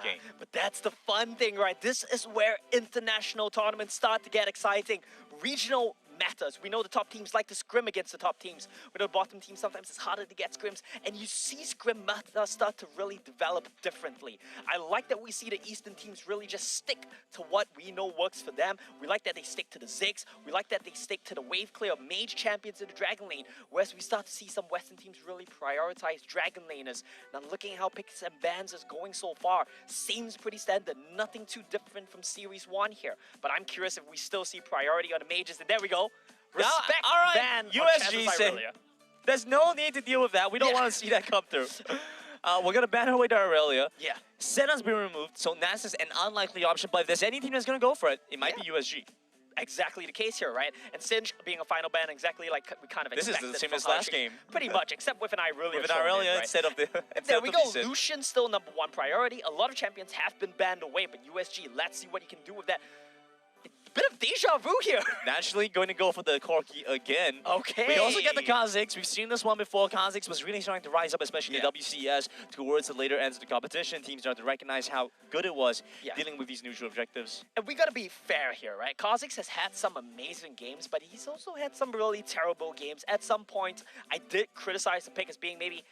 game. But that's the fun thing, right? This is where international tournaments start to get exciting. Regional matters. We know the top teams like to scrim against the top teams. We know the bottom teams sometimes it's harder to get scrims, and you see scrim matters start to really develop differently. I like that we see the Eastern teams really just stick to what we know works for them. We like that they stick to the Ziggs. We like that they stick to the wave clear mage champions in the Dragon Lane, whereas we start to see some Western teams really prioritize Dragon Laners. Now looking at how picks and bans is going so far, seems pretty standard, nothing too different from Series 1 here. But I'm curious if we still see priority on the mages, and there we go. Respect all right, ban USG say there's no need to deal with that. We don't want to see that come through. We're going to ban her way to Aurelia. Yeah. Senna's been removed, so Nass is an unlikely option, but if there's any team that's going to go for it, it might be USG. Exactly the case here, right? And Singe being a final ban, exactly like we kind of expected. This is the same as last game. Pretty much, except with an Irelia. With an Irelia right? instead of the there we go, Lucian still #1 priority. A lot of champions have been banned away, but USG, let's see what you can do with that. Bit of deja vu here. Naturally going to go for the Corki again. Okay. We also get the Kha'Zix. We've seen this one before. Kha'Zix was really starting to rise up, especially in the WCS, towards the later ends of the competition. Teams started to recognize how good it was dealing with these neutral objectives. And we gotta be fair here, right? Kha'Zix has had some amazing games, but he's also had some really terrible games. At some point, I did criticize the pick as being maybe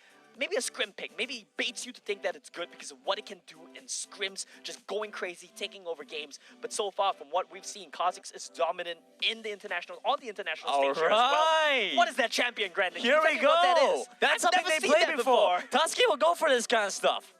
a scrim pick. Maybe he baits you to think that it's good because of what it can do in scrims, just going crazy, taking over games. But so far, from what we've seen, Kha'Zix is dominant in the international, on the international stage here as well. What is that champion, Grandin? Here we go. What that is? That's something they played before. Tusky will go for this kind of stuff.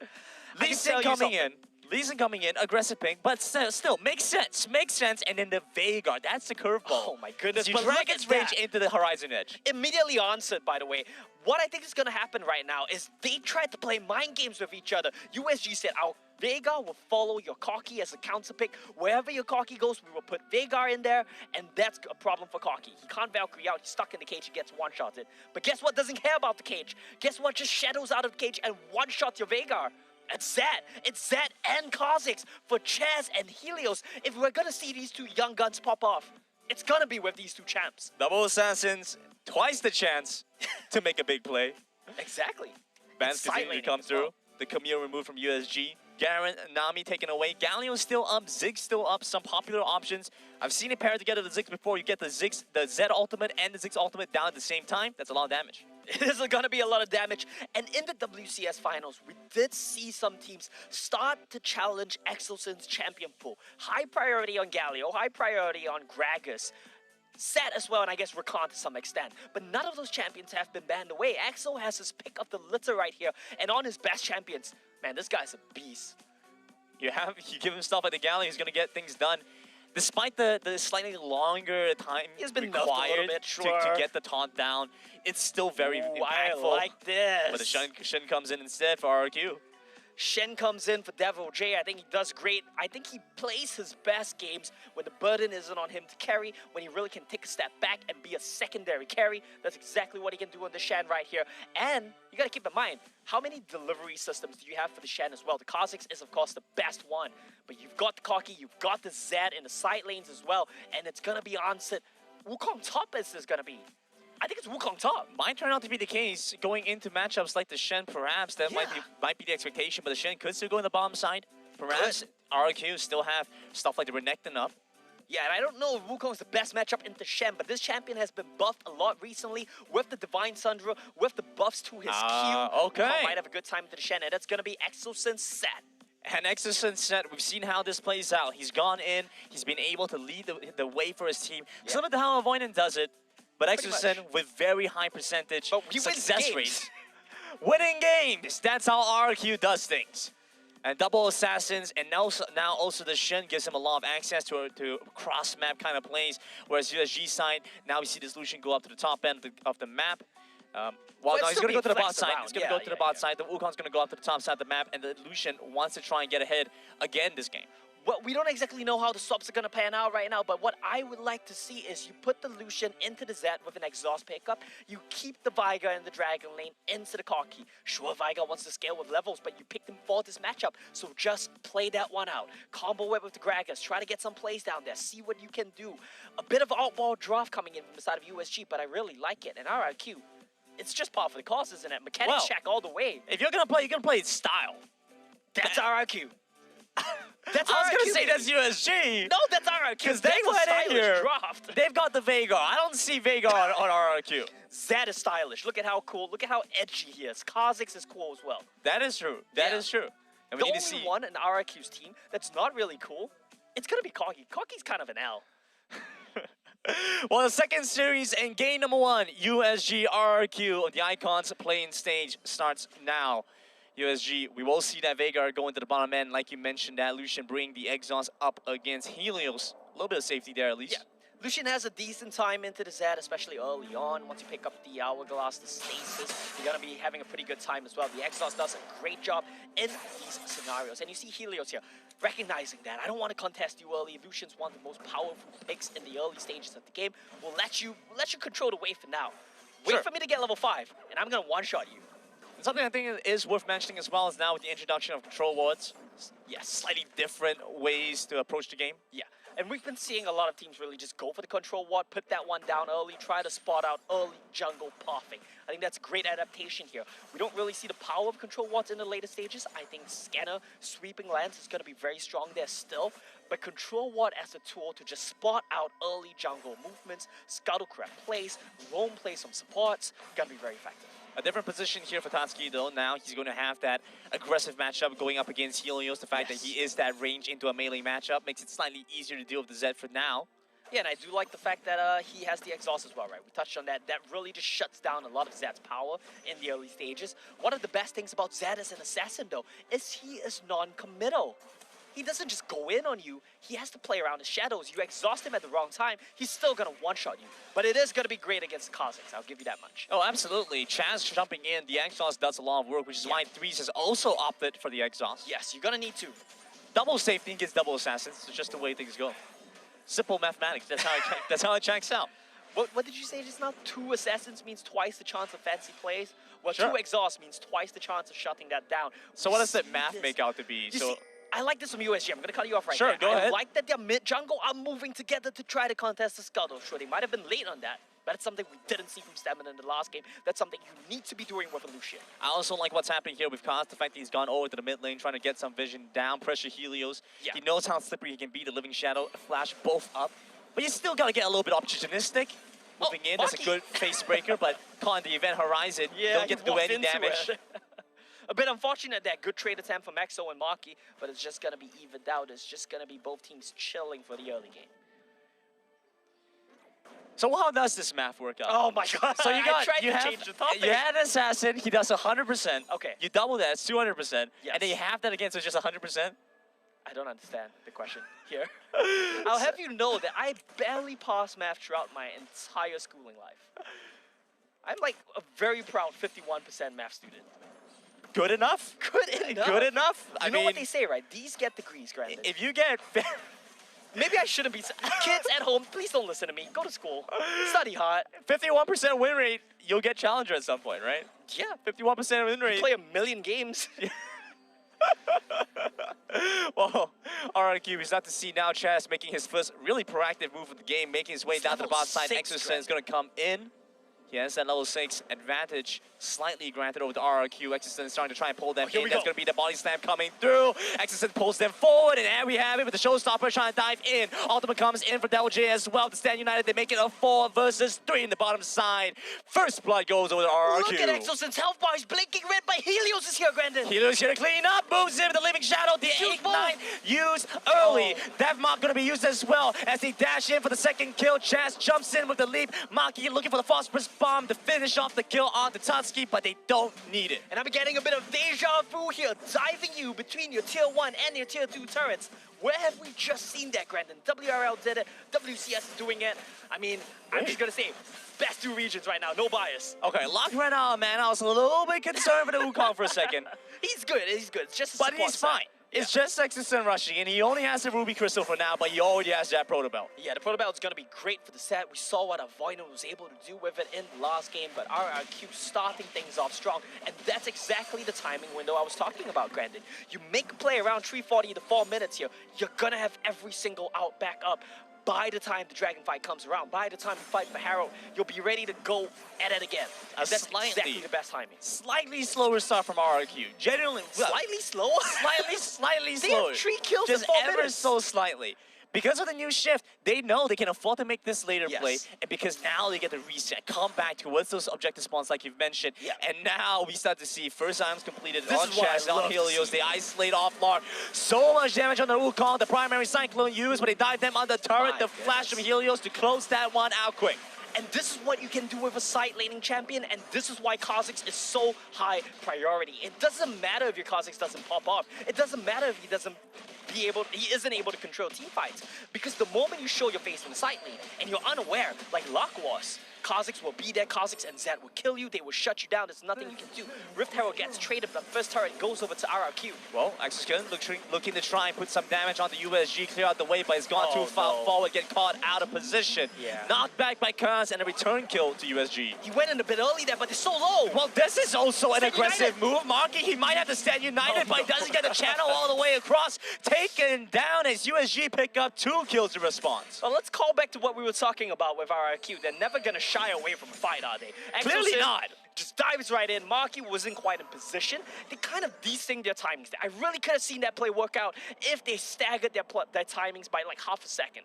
Lee Sin coming in. Lee Sin coming in, aggressive ping, but still, makes sense, and then the Veigar, that's the curveball. Oh my goodness, you drag its range into the horizon edge. Immediately answered, by the way. What I think is going to happen right now is they tried to play mind games with each other. USG said, our Veigar will follow your Corki as a counter pick. Wherever your Corki goes, we will put Veigar in there, and that's a problem for Corki. He can't Valkyrie out, he's stuck in the cage, he gets one-shotted. But guess what doesn't care about the cage? Guess what just shadows out of the cage and one-shots your Veigar? It's Zed. It's Zed and Kha'Zix for Chaz and Helios. If we're gonna see these two young guns pop off, it's gonna be with these two champs. Double Assassins, twice the chance to make a big play. Exactly. Bans continue to come through. The Camille removed from USG. Garen, Nami taken away. Galleon's still up. Ziggs still up. Some popular options. I've seen it pair together the Ziggs before. You get the Ziggs, the Zed ultimate and the Ziggs ultimate down at the same time. That's a lot of damage. It is going to be a lot of damage. And in the WCS finals, we did see some teams start to challenge Exosen's champion pool. High priority on Galio, high priority on Gragas. Set as well, and I guess Rakan to some extent. But none of those champions have been banned away. Exo has his pick of the litter right here. And on his best champions, man, this guy's a beast. You give him stuff at the Galio, he's going to get things done. Despite the slightly longer time required to get the taunt down, it's still very impactful. I like this. But the Shen comes in instead for RRQ. Shen comes in for Devil J. I think he does great. I think he plays his best games when the burden isn't on him to carry, when he really can take a step back and be a secondary carry. That's exactly what he can do on the Shen right here. And you gotta keep in mind, how many delivery systems do you have for the Shen as well? The Kha'Zix is, of course, the best one. But you've got the Corki, you've got the Zed in the side lanes as well. And it's gonna be answered. Wukong top is this gonna be? I think it's Wukong top. Might turn out to be the case going into matchups like the Shen, perhaps. That might be the expectation, but the Shen could still go in the bottom side. Perhaps RRQ still have stuff like the Renekton up. Yeah, and I don't know if Wukong's the best matchup into Shen, but this champion has been buffed a lot recently with the Divine Sundra, with the buffs to his Q. Okay. Wukong might have a good time into the Shen, and that's going to be Exosen's set. And Exosen's set, we've seen how this plays out. He's gone in, he's been able to lead the way for his team. Similar to how Avoidant does it. But Exosen with very high percentage success rates. Winning games! That's how RRQ does things. And double assassins, and now also the Shen gives him a lot of access to cross-map kind of plays. Whereas USG side, now we see this Lucian go up to the top end of the map. Well, no, he's going to go to the bot side. He's going to go to the bot side. The Wukong's going to go up to the top side of the map, and the Lucian wants to try and get ahead again this game. Well, we don't exactly know how the swaps are going to pan out right now, but what I would like to see is you put the Lucian into the Zed with an exhaust pickup, you keep the Veigar in the Dragon Lane into the Corki. Sure, Veigar wants to scale with levels, but you picked him for this matchup, so just play that one out. Combo it with the Gragas, try to get some plays down there, see what you can do. A bit of outball draft coming in from the side of USG, but I really like it, and RRQ, it's just par for the course, isn't it? Mechanics check all the way. If you're going to play, you're going to play style. That's RRQ. That's I was RRQ, gonna say baby. that's USG. No, that's RRQ. Because they That's a went in stylish here. draft. They've got the Veigar. I don't see Veigar on RRQ. Zed is stylish. Look at how cool. Look at how edgy he is. Kha'Zix is cool as well. That is true. That is true. And we The need to only see one in RRQ's team that's not really cool, it's gonna be Corgi. Corgi's kind of an L. Well, the second series and game number 1, USG RRQ, the Icons playing stage starts now. USG, we will see that Veigar go into the bottom end, like you mentioned, that Lucian bring the exhaust up against Helios. A little bit of safety there at least. Yeah. Lucian has a decent time into the Zed, especially early on. Once you pick up the Hourglass, the Stasis, you're going to be having a pretty good time as well. The exhaust does a great job in these scenarios. And you see Helios here, recognizing that. I don't want to contest you early. Lucian's one of the most powerful picks in the early stages of the game. We'll let you control the wave for now. Wait for me to get level 5, and I'm going to one-shot you. Something I think is worth mentioning as well is now with the introduction of control wards. Yes, slightly different ways to approach the game. Yeah, and we've been seeing a lot of teams really just go for the control ward, put that one down early, try to spot out early jungle pathing. I think that's great adaptation here. We don't really see the power of control wards in the later stages. I think Scanner sweeping lands is going to be very strong there still, but control ward as a tool to just spot out early jungle movements, Scuttlecraft plays, roam plays some supports, going to be very effective. A different position here for Tatsuki though. Now he's going to have that aggressive matchup going up against Helios. The fact that he is that range into a melee matchup makes it slightly easier to deal with the Zed for now. Yeah, and I do like the fact that he has the exhaust as well, right? We touched on that. That really just shuts down a lot of Zed's power in the early stages. One of the best things about Zed as an assassin, though, is he is non-committal. He doesn't just go in on you. He has to play around his shadows. You exhaust him at the wrong time, he's still going to one-shot you. But it is going to be great against Kha'Zix, I'll give you that much. Oh, absolutely. Chaz jumping in, the exhaust does a lot of work, which is why Threes has also opted for the exhaust. Yes, you're going to need to. Double safety gets double assassins. It's just the way things go. Simple mathematics. That's how it checks out. What did you say just now? 2 assassins means twice the chance of fancy plays? Well, Sure. 2 exhausts means twice the chance of shutting that down. So what does that math make out to be? You So see, I like this from USG. I'm going to cut you off right Sure, there. go I ahead. like that their mid-jungle are moving together to try to contest the Scuttle. Sure, they might have been late on that, but it's something we didn't see from Stamina in the last game. That's something you need to be doing with a Lucian. I also like what's happening here with Kaz, the fact that he's gone over to the mid lane, trying to get some vision down, pressure Helios. Yeah. He knows how slippery he can be, the Living Shadow, Flash both up. But you still got to get a little bit opportunistic. Moving in, that's a good face breaker, but caught in the event horizon, you don't get to do walked any into damage. it. A bit unfortunate that good trade attempt from Exo and Maki, but it's just going to be evened out. It's just going to be both teams chilling for the early game. So how does this math work out? Oh my god, So you change the topic. you had an assassin, he does 100%. Okay. You double that, it's 200%. Yes. And then you have that again, so it's just 100%. I don't understand the question here. I'll have you know that I barely passed math throughout my entire schooling life. I'm like a very proud 51% math student. Good enough? Good enough. Good enough? You know what they say, right? These get degrees, granted. if you get... Maybe I shouldn't be... Kids at home, please don't listen to me. Go to school. Study hard. 51% win rate, you'll get Challenger at some point, right? Yeah. 51% win rate. Play a million games. Well, RRQ is not to see now Chaz making his first really proactive move of the game, making his way down to the bot side. Exosen is going to come in. He has that level 6 advantage slightly granted over the RRQ. Exosen is starting to try and pull them in. That's going to be the body slam coming through. Exosen pulls them forward, and there we have it with the showstopper trying to dive in. Ultimate comes in for Devil J as well. To stand united, they make it a 4 versus 3 in the bottom side. First blood goes over the RRQ. Look at Exosen's health bar. He's blinking red, but Helios is here, Grandin. Helios here to clean up, moves in with the Living Shadow, the Ignite used early. That mob gonna be used as well as they dash in for the second kill. Chaz jumps in with the leap. Maki looking for the phosphorus bomb to finish off the kill on the Tatsuki, but they don't need it. And I'm getting a bit of deja vu here, diving you between your tier 1 and your tier 2 turrets. Where have we just seen that, Grandin? WRL did it, WCS is doing it. I mean, I'm just gonna say, best 2 regions right now, no bias. Okay, Lock ran out, man. I was a little bit concerned for the Wukong for a second. He's good, he's good. It's just a But support he's fine. side. It's just Exosen rushing, and he only has the Ruby Crystal for now, but he already has that Proto Belt. Yeah, the Proto Belt is going to be great for the set. We saw what Avoidant was able to do with it in the last game, but RRQ starting things off strong, and that's exactly the timing window I was talking about, Grandin. You make a play around 340 to 4 minutes here, you're going to have every single out back up. by the time the Dragon fight comes around, by the time you fight for Harold, you'll be ready to go at it again. And that's exactly the best timing. Slightly slower start from RRQ. Generally, well, slightly slower? slightly They slower. have 3 kills Just in 4 ever minutes. so slightly. Because of the new shift, they know they can afford to make this later Yes. play, and because now they get the reset, come back towards those objective spawns like you've mentioned, and now we start to see first items completed on Chaz, on Helios, they isolate off Lark. So much damage on the Wukong, the primary Cyclone used, but they dive them on the turret, the flash from Helios to close that one out quick. And this is what you can do with a side laning champion, and this is why Kha'Zix is so high priority. It doesn't matter if your Kha'Zix doesn't pop off. It doesn't matter if he isn't able to control team fights. Because the moment you show your face in the side lane, and you're unaware, like Luck was, Kha'Zix will be there, Kha'Zix and Zed will kill you, they will shut you down, there's nothing you can do. Rift Herald gets traded, the first turret goes over to RRQ. Well, Exoskin looking to try and put some damage on the USG, clear out the way, but it's gone too far forward, get caught out of position. Knocked back by Kaz and a return kill to USG. He went in a bit early there, but they're so low. Well, this is also an aggressive move. Marky, he might have to stand united, but he doesn't get the channel all the way across. Taken down as USG pick up 2 kills in response. Well, let's call back to what we were talking about with RRQ. They're never going to shy away from a fight, are they? Clearly not. Just dives right in. Marky wasn't quite in position. They kind of desync their timings there. I really could have seen that play work out if they staggered their timings by like half a second.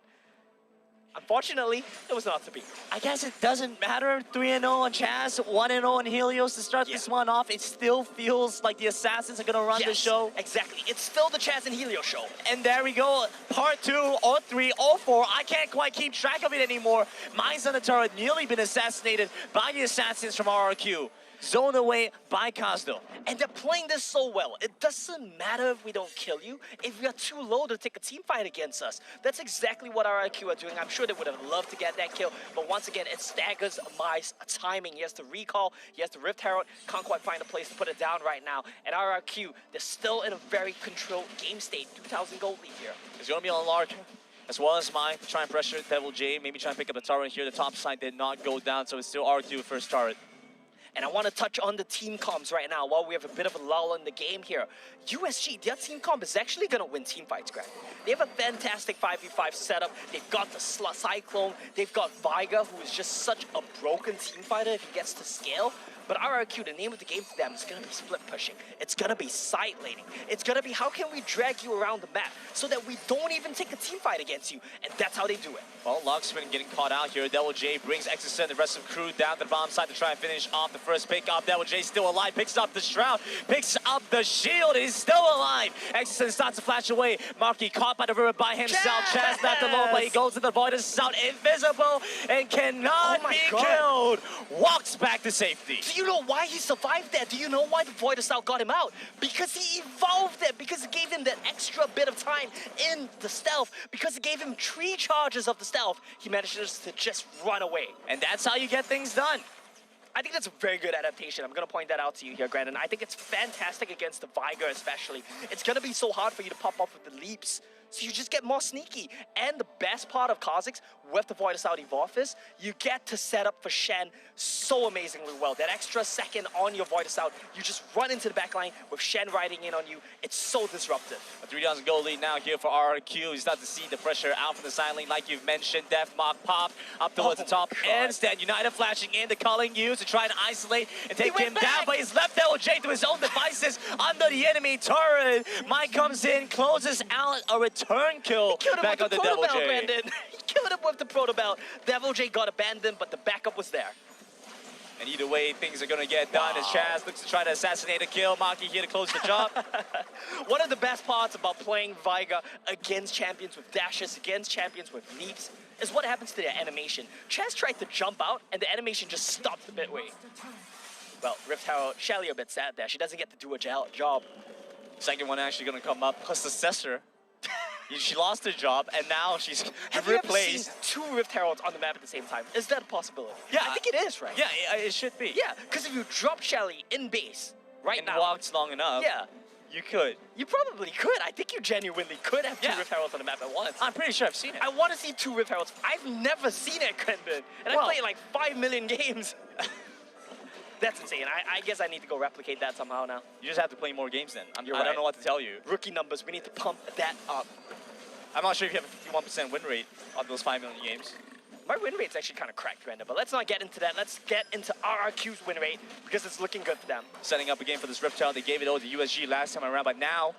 Unfortunately, it was not to be. I guess it doesn't matter. 3-0 on Chaz, 1-0 on Helios to start this one off. It still feels like the Assassins are going to run the show. Exactly. It's still the Chaz and Helios show. And there we go. Part 2 or 3 or 4. I can't quite keep track of it anymore. Mines on the turret nearly been assassinated by the Assassins from RRQ. Zoned away by Kazdo. And they're playing this so well. It doesn't matter if we don't kill you, if we are too low to take a team fight against us. That's exactly what RRQ are doing. I'm sure they would have loved to get that kill, but once again, it staggers Mai's timing. He has to recall, he has to Rift Herald, can't quite find a place to put it down right now. And RRQ, they're still in a very controlled game state. 2,000 gold lead here. It's going to be on Lark, as well as Mai, to try and pressure Devil J, maybe try and pick up the turret here. The top side did not go down, so it's still RRQ first turret. And I want to touch on the team comps right now while we have a bit of a lull in the game here. USG, their team comp is actually going to win team fights, Grant. They have a fantastic 5v5 setup. They've got the Cyclone. They've got Viga, who is just such a broken team fighter if he gets to scale. But RRQ, the name of the game for them is going to be split pushing. It's going to be side laning. It's going to be how can we drag you around the map so that we don't even take a team fight against you. And that's how they do it. Well, Locksmith getting caught out here. Devil J brings Exorcist and the rest of the crew down to the bottom side to try and finish off the first pick up. Devil J still alive, picks up the Shroud, picks up the shield, is still alive. Exorcist starts to flash away. Marky caught by the river by himself. Chaz left alone, but he goes to the void. Is out invisible and cannot be killed. Walks back to safety. Do you know why he survived that? Do you know why the Void Assault got him out? Because he evolved it, because it gave him that extra bit of time in the stealth, because it gave him 3 charges of the stealth. He manages to just run away. And that's how you get things done. I think that's a very good adaptation. I'm going to point that out to you here, Grandin. I think it's fantastic against the Viger especially. It's going to be so hard for you to pop off with the leaps. So you just get more sneaky. And the best part of Kha'Zix with the Void Assault Evolve is you get to set up for Shen so amazingly well. That extra second on your Void Assault, you just run into the backline with Shen riding in on you. It's so disruptive. A 3,000 goal lead now here for RRQ. You start to see the pressure out from the side lane like you've mentioned. Def Mock pop up towards the top. And Stan United flashing in, the culling used to try and isolate and take him down. But he's left Devil J to his own devices under the enemy turret. Mike comes in, closes out a return kill back on the Devil J. He killed him with the Proto Belt. Devil J got abandoned, but the backup was there. And either way, things are going to get done as Chaz looks to try to assassinate a kill. Maki here to close the job. One of the best parts about playing Viga against champions with dashes, against champions with leaps, is what happens to their animation. Chaz tried to jump out, and the animation just stopped a bit way. Well, Rift Herald, Shelly a bit sad there. She doesn't get to do a job. Second one actually going to come up. Her successor. She lost her job, and now she's Have replaced. you ever seen 2 Rift Heralds on the map at the same time? Is that a possibility? Yeah. I think it is, right? Yeah, it should be. Yeah, because if you drop Shelly in base right now, walked long enough, yeah, you could. You probably could. I think you genuinely could have 2 Rift Heralds on the map at once. I'm pretty sure I've seen it. I want to see 2 Rift Heralds. I've never seen it, Kendon. And I played like 5 million games. That's insane. I guess I need to go replicate that somehow now. You just have to play more games then. I right. don't know what to tell you. Rookie numbers, we need to pump that up. I'm not sure if you have a 51% win rate on those 5 million games. My win rate's actually kind of cracked, Brandon, but let's not get into that. Let's get into RRQ's win rate because it's looking good for them. Setting up a game for this Riptide. They gave it over to USG last time around, but now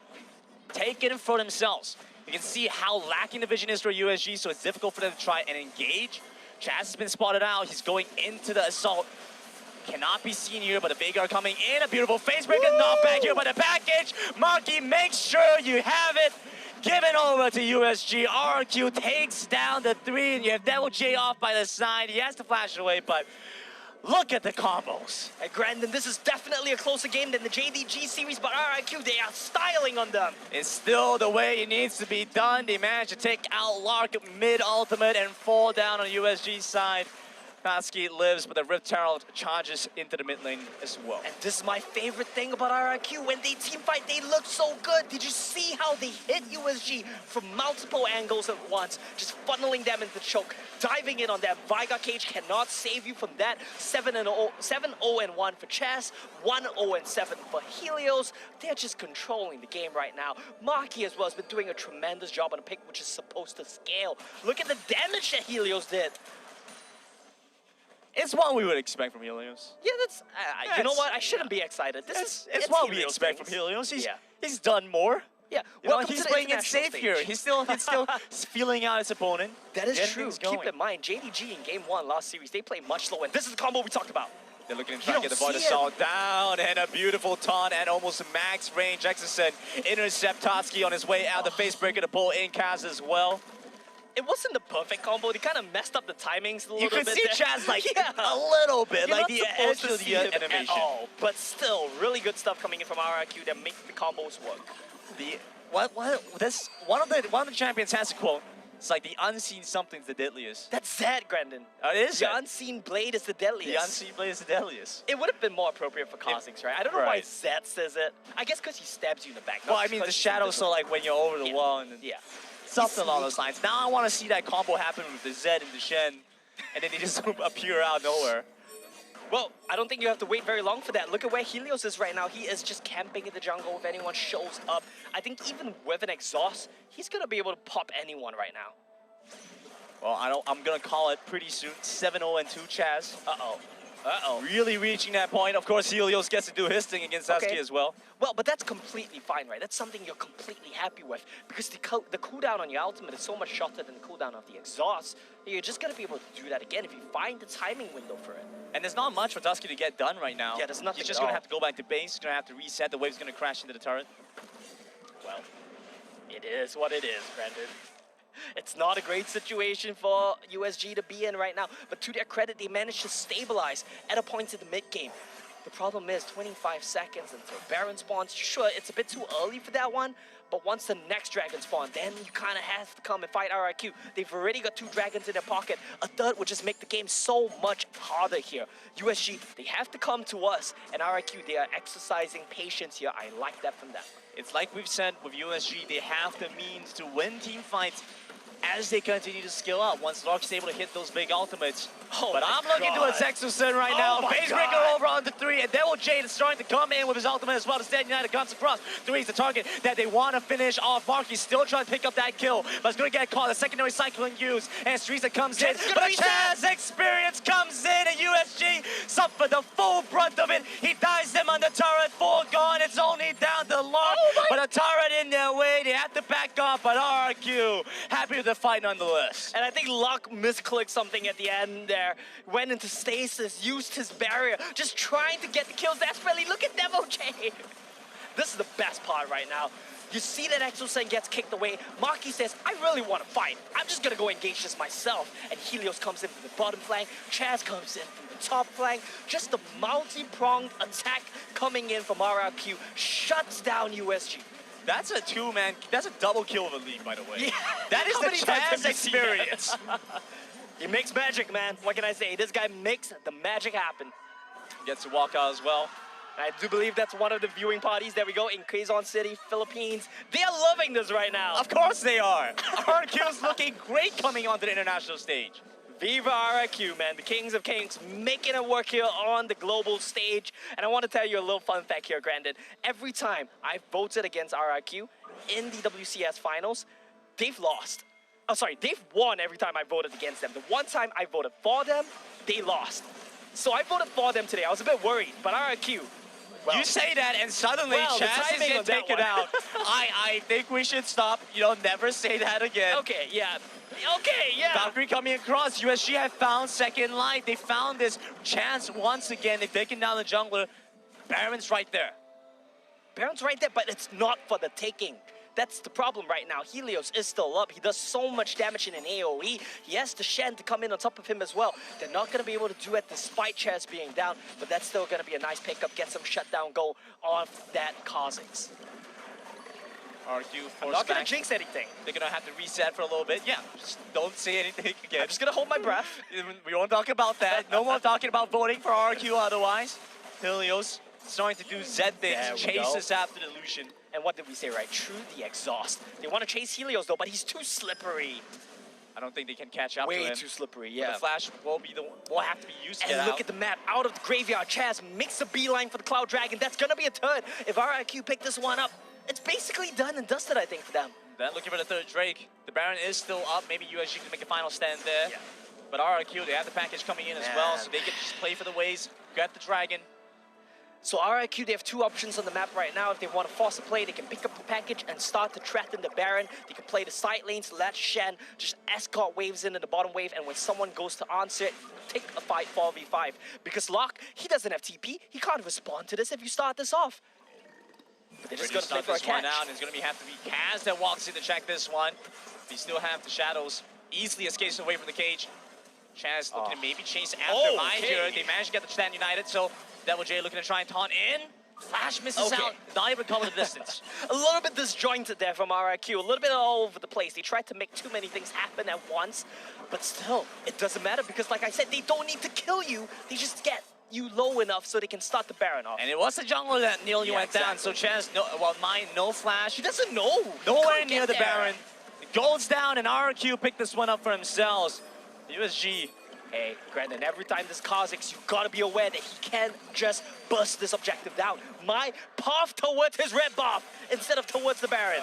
taking it for themselves. You can see how lacking the vision is for USG, so it's difficult for them to try and engage. Chaz has been spotted out. He's going into the assault. Cannot be seen here, but the Veigar coming in. A beautiful face breaker knockback here by the package. Marky, make sure you have it. Given over to USG. RRQ takes down the 3, and you have Devil J off by the side. He has to flash away, but look at the combos. Hey, Grandin, this is definitely a closer game than the JDG series, but RRQ, they are styling on them. It's still the way it needs to be done. They managed to take out Lark mid-ultimate and fall down on the USG side. Pasky lives, but the Rift Herald charges into the mid lane as well. And this is my favorite thing about RRQ. When they team fight, they look so good. Did you see how they hit USG from multiple angles at once, just funneling them into the choke, diving in on them. Veigar Cage cannot save you from that. 7-0 and 1 for Chess, 1-0 and 7 for Helios. They're just controlling the game right now. Marky as well has been doing a tremendous job on a pick, which is supposed to scale. Look at the damage that Helios did. It's what we would expect from Helios. Yeah, that's... you know what? I shouldn't be excited. It's what we expect from Helios. He's done more. Yeah, he's playing it safe here. He's still feeling out his opponent. That is true. Keep in mind, JDG in Game 1 last series, they played much slower. And this is the combo we talked about. They're looking to try to get the ball assault down, and a beautiful taunt at almost max range. Exerson intercept Totsky on his way out. The face breaker to pull in Kaz as well. It wasn't the perfect combo. They kind of messed up the timings a little bit. You could see Chaz like a little bit, You're like not the supposed edge to of see the him animation. At all, but still, really good stuff coming in from RRQ that make the combos work. One of the champions has a quote. It's like the unseen something's the deadliest. That's Zed, Grandin. Oh, it is the unseen blade is the deadliest. The unseen blade is the deadliest. It would have been more appropriate for Kha'Zix, right? I don't know why Zed says it. I guess because he stabs you in the back. Well, I mean, the shadows, so like when you're over the wall and something along those lines. Now I want to see that combo happen with the Zed and the Shen, and then they just appear out of nowhere. Well, I don't think you have to wait very long for that. Look at where Helios is right now. He is just camping in the jungle if anyone shows up. I think even with an exhaust, he's going to be able to pop anyone right now. Well, I'm going to call it pretty soon. 7-0 and 2 Chaz. Uh-oh. Really reaching that point. Of course, Helios gets to do his thing against Sasuke as well. Well, but that's completely fine, right? That's something you're completely happy with because the cooldown on your ultimate is so much shorter than the cooldown of the exhaust. You're just going to be able to do that again if you find the timing window for it. And there's not much for Dusky to get done right now. Yeah, there's nothing. He's just going to have to go back to base. He's going to have to reset. The wave's going to crash into the turret. Well, it is what it is, Brandon. It's not a great situation for USG to be in right now, but to their credit, they managed to stabilize at a point in the mid-game. The problem is 25 seconds until Baron spawns. Sure, it's a bit too early for that one, but once the next dragon spawns, then you kind of have to come and fight RRQ. They've already got 2 dragons in their pocket. A third would just make the game so much harder here. USG, they have to come to us, and RRQ, they are exercising patience here. I like that from them. It's like we've said with USG, they have the means to win team fights as they continue to skill up. Once Lark's able to hit those big ultimates. But I'm looking to attack Exosun right now. Facebreaker over onto 3, and Devil Jade is starting to come in with his ultimate as well. The Stand United comes across. 3 is the target that they want to finish off. Marky's still trying to pick up that kill, but it's going to get caught. The secondary cycling used, and Streeza comes in. But Chaz experience comes in, and USG suffer the full brunt of it. He dies them on the turret, 4 gone. It's only down to Lark, but a turret in their way. They have to back off, but RRQ happy with the fight nonetheless. And I think Lark misclicked something at the end there. Went into stasis, used his barrier, just trying to get the kills desperately. Look at Devil J. This is the best part right now. You see that Exosun gets kicked away. Marky says, I really want to fight. I'm just going to go engage this myself. And Helios comes in from the bottom flank. Chaz comes in from the top flank. Just a multi-pronged attack coming in from RRQ. Shuts down USG. That's a 2-man, that's a double kill of a league, by the way. Yeah. That is the Chaz experience. He makes magic, man. What can I say? This guy makes the magic happen. Gets to walk out as well. I do believe that's one of the viewing parties. There we go, in Quezon City, Philippines. They are loving this right now. Of course they are. RRQ's looking great coming onto the international stage. Viva RRQ, man. The Kings of Kings making it work here on the global stage. And I want to tell you a little fun fact here, Grandin. Every time I've voted against RRQ in the WCS finals, they've lost. Oh, sorry, they've won every time I voted against them. The one time I voted for them, they lost. So I voted for them today. I was a bit worried, but RRQ. Well, you say that, and suddenly Chaz is getting taken out. I think we should stop. You know, never say that again. Okay, yeah. Okay, yeah. Valkyrie coming across. USG have found second life. They found this chance once again. They've taken down the jungler. Baron's right there. Baron's right there, but it's not for the taking. That's the problem right now. Helios is still up. He does so much damage in an AoE. He has the Shen to come in on top of him as well. They're not going to be able to do it despite Chaz being down, but that's still going to be a nice pickup. Get some shutdown goal off that Kha'Zix. RRQ I'm not going to jinx anything. They're going to have to reset for a little bit. Yeah, just don't say anything again. I'm just going to hold my breath. We won't talk about that. No more talking about voting for RRQ otherwise. Helios starting to do Z things, chases after the Lucian. And what did we say, right? True the exhaust. They want to chase Helios though, but he's too slippery. I don't think they can catch up to him. Way too slippery, yeah. But the flash will have to be used to get And look out. at the map, out of the graveyard. Chaz makes a beeline for the Cloud Dragon. That's gonna be a turn. If RRQ pick this one up, it's basically done and dusted, I think, for them. Then looking for the third Drake. The Baron is still up. Maybe USG can make a final stand there. Yeah. But RRQ, they have the package coming in as well, so they can just play for the waves, get the dragon. So RRQ, they have two options on the map right now. If they want to force a play, they can pick up the package and start to threaten the Baron. They can play the side lanes, let Shen just escort waves into the bottom wave, and when someone goes to answer it, take a fight 4v5. Because Locke, he doesn't have TP. He can't respond to this if you start this off. But they're just going to play for a catch. Out, and it's going to have to be Kaz that walks in to check this one. They still have the shadows. Easily escapes away from the cage. Chaz looking to maybe chase after Mind here. They managed to get the stand united, so Devil J looking to try and taunt in. Flash misses out, not even cover the distance. A little bit disjointed there from RRQ, a little bit all over the place. They tried to make too many things happen at once, but still, it doesn't matter because like I said, they don't need to kill you. They just get you low enough so they can start the Baron off. And it was the jungler that nearly went down, so Chaz, Mind, no flash. He doesn't know. Nowhere near the Baron. It goes down, and RRQ picked this one up for themselves. USG. Hey, Grandin, every time this Kha'Zix, you've got to be aware that he can't just bust this objective down. My path towards his red buff instead of towards the Baron.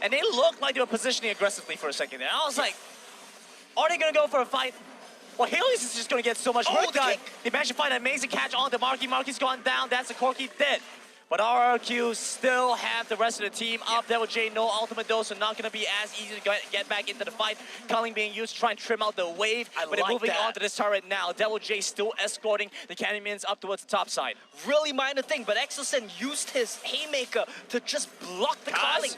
And they looked like they were positioning aggressively for a second there. I was like, are they going to go for a fight? Well, Helios is just going to get so much work done. They managed to find an amazing catch on the Marky. Marky's gone down. That's the Corki dead. But RRQ still have the rest of the team up. Devil J, no ultimate though, so not going to be as easy to get back into the fight. Culling being used to try and trim out the wave. But they're moving on to this turret now. Devil J still escorting the Cannonmans up towards the top side. Really minor thing, but Exosen used his Haymaker to just block the Culling.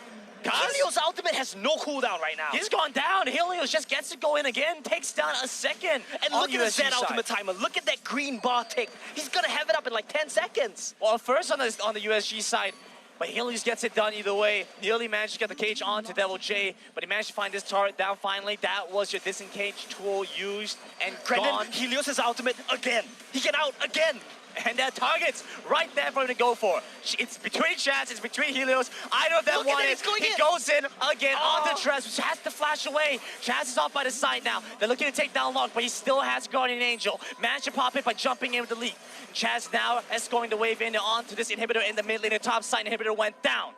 Helios' ultimate has no cooldown right now. He's gone down. Helios just gets to go in again, takes down a second. And look at the Z ultimate timer. Look at that green bar tick. He's gonna have it up in like 10 seconds. Well, first on the USG side, but Helios gets it done either way. Nearly managed to get the cage onto Devil J, but he managed to find this turret down finally. That was your disengage tool used and gone. Helios' ultimate again. He get out again. And that target's right there for him to go for. It's between Chaz, it's between Helios. I don't know if that one is. He goes in again onto Chaz, which has to flash away. Chaz is off by the side now. They're looking to take down Locke, but he still has Guardian Angel. Managed to pop it by jumping in with the lead. Chaz now escorting the wave in onto this inhibitor in the mid lane. The top side inhibitor went down.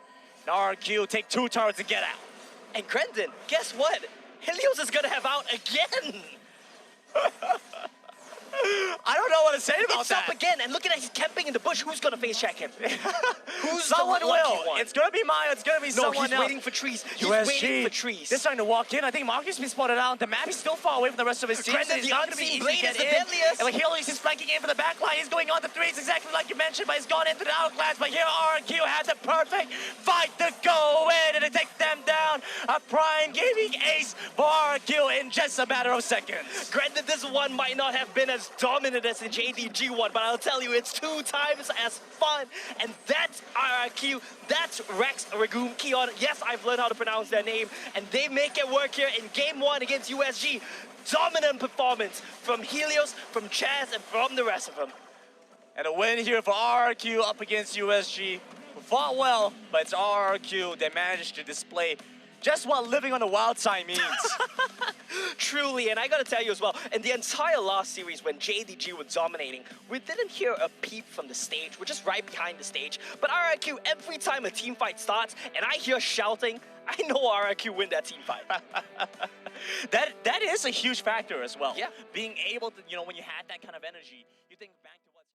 And RRQ take 2 turrets to get out. And Grendon, guess what? Helios is gonna have out again. I don't know what to say about that. It's up again, and look at that, he's camping in the bush. Who's gonna face check him? Who's someone the lucky one? It's gonna be Maya, it's gonna be someone else. No, he's waiting for trees. He's USG. waiting for trees. They're starting to walk in. I think Marcus been spotted out. The map is still far away from the rest of his team. So it's not gonna be easy to get in. And Helios is flanking in for the back line. He's going on the threes, exactly like you mentioned, but he's gone into the hourglass. But here RRQ has the perfect fight to go in and to take them down. A prime gaming ace for RRQ in just a matter of seconds. Granted, this one might not have been as dominant as the JDG one, but I'll tell you, it's 2 times as fun. And that's RRQ, that's Rex, Regum, Keon. Yes, I've learned how to pronounce their name, and they make it work here in Game 1 against USG. Dominant performance from Helios, from Chaz, and from the rest of them. And a win here for RRQ up against USG. Who fought well, but it's RRQ that managed to display just what living on the wild side means. Truly, and I gotta tell you as well, in the entire last series when JDG was dominating, we didn't hear a peep from the stage. We're just right behind the stage. But RRQ, every time a team fight starts and I hear shouting, I know RRQ win that team fight. That is a huge factor as well. Yeah. Being able to, when you had that kind of energy,